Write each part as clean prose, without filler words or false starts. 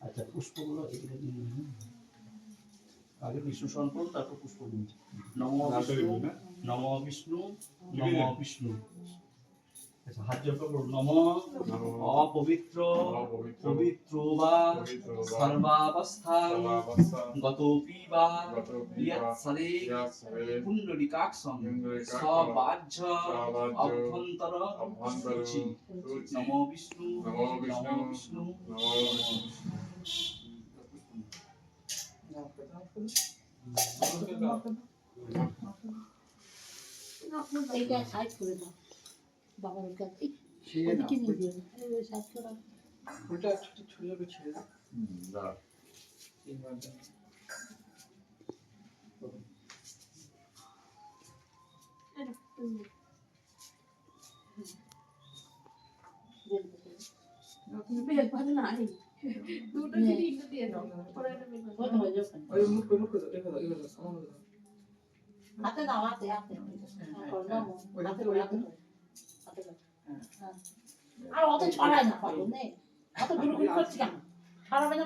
আচ্ছা পুষ্পগুলো এদিকে আগে বিষ্ণু স্মরণ করুন, তারপর পুষ্প দিন। নমো বিষ্ণু, নমো বিষ্ণু, নমো বিষ্ণু। আচ্ছা হাত জোড় করুন। নমো অপবিত্র পবিত্র বা সর্বাবস্থাং গতোপি বা ইয়ৎসরে পুণ্ডরীকাক্ষং সবাহ্য অভ্যন্তর শুচি। নমো বিষ্ণু, নমো বিষ্ণু, নমো এইটা সাইড করে দাও বাবার কাছে ওদিকে নিয়ে দিও এই সাইড করে ওটা একটু ছুঁয়ে ছেড়ে দাও দাও। এইবার তুমি বেল ভালো না আই দুটো তিনটে দিয়ে দাও পরে এটা বেল কত হয়ে যাবে ওই মুখ করে দেখো আমার হাতে দাও হাতে হাতে করলাম হাতে হাতে হাতে আর অত ছড়ায় না পারো নে অত গুরুগুরু করছিস কেন ছড়াবে না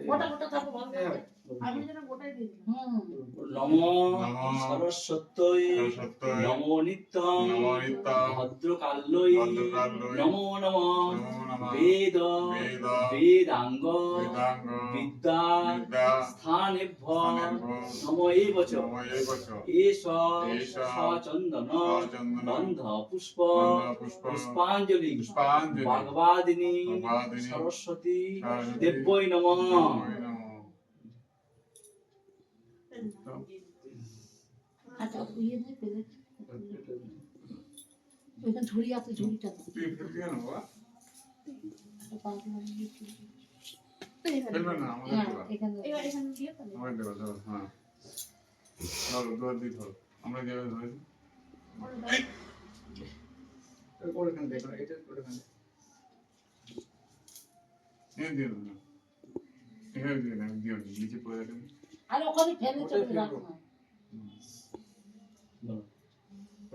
গোটা গোটা থাকো ভালো আমি যেন গোটাই দিই নমো সরস্বত্যৈ নমো নিত্যং ভদ্রকাল্যৈ নমো নমঃ বেদ বেদাঙ্গ বিদ্যা স্থানেভ্যঃ নমো এব চ এষ সচন্দন গন্ধ পুষ্প পুষ্পাঞ্জলি ভগবাদিনী সরস্বতী দেব্যৈ নমঃ। আচ্ছা ইয়ে দিয়ে পেলে ওইখানে ঝুড়ি আছে ঝুড়িটা আর ওখানে ফেলে চলে রাখো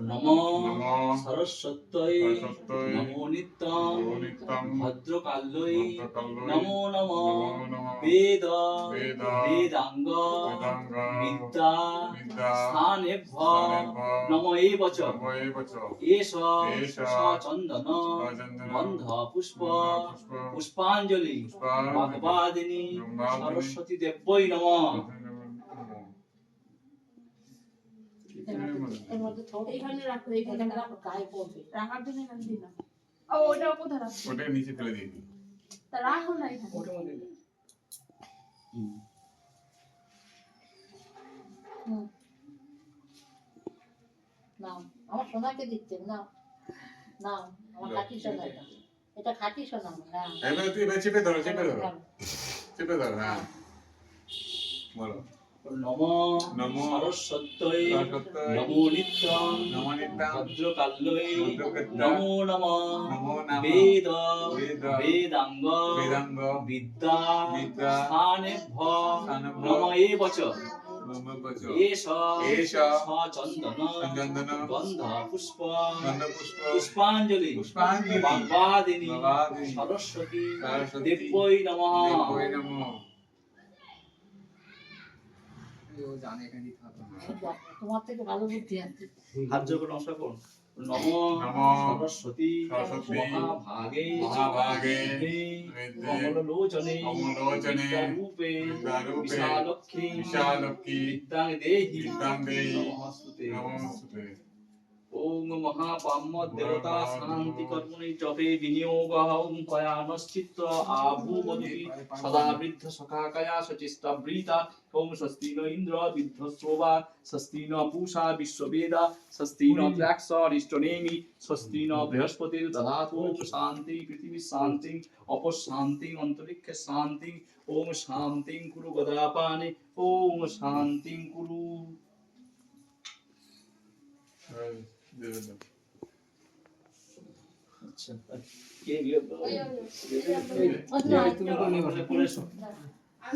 নমো সরস্বত্যৈ নমো নিত্যং ভদ্রকাল্যৈ নমো নমঃ বেদ বেদাঙ্গ বিদ্যা স্থানেভ্যঃ নমো এব চ এষ সচন্দন গন্ধ পুষ্প পুষ্পাঞ্জলি ভগবাদিনী সরস্বতী দেব্যৈ নমঃ। এর মধ্যে এইখানে রাখো এইখানে রাখো গায়ে পড়বে রাখার জন্য এখানে দিলাম ও ওটা কোথায় রাখো ওটা নিচে ফেলে দিই তা রাখো না এখানে ওটার মধ্যে নাও আমার সোনাকে দিচ্ছেন নাও নাও আমার খাঁটি সোনা এটা খাঁটি সোনা না এবার তুই চেপে ধরো চেপে ধরো হ্যাঁ বলো নমো সরস্বত্যৈ নমো নিত্যং ভদ্রকাল্যৈ নমো নমঃ বেদ বেদাঙ্গ বিদ্যা স্থানেভ্যঃ নমো এব চ এষ সচন্দন গন্ধ পুষ্প পুষ্পাঞ্জলি ভগবাদিনী সরস্বতী দেব্যৈ নমঃ। জানে এখানে দিতে হবে তোমার থেকে ভালো বুদ্ধি আছে হাত জোড় করে নমস্কার করুন। নমো সরস্বতী মহাভাগে কমললোচনে বিদ্যারূপে বিশালক্ষী বিদ্যাং দেহি নমস্তুতে। ওম মহাপাম্য দেবতা শান্তি কর্মণি জপে বিনিয়োগঃ কয়ানশ্চিত্ত আভূবতি সদা বৃদ্ধ সখাকয়া সচিষ্টাবৃতা। ওম স্বস্তি ন ইন্দ্র বিদ্ধশ্রবা স্বস্তি ন পূষা বিশ্ববেদা স্বস্তি ন ত্র্যাক্ষ অরিষ্টনেমি স্বস্তি ন বৃহস্পতির দধাতু। ওম শান্তি পৃথিবী শান্তি অপশান্তি অন্তরিক্ষে শান্তি। ওম শান্তি কুরু গদাপানে ওম শান্তি কুরু। আচ্ছা কে বিয়ে ওই তুমি কোন নিয়ে বসে আমি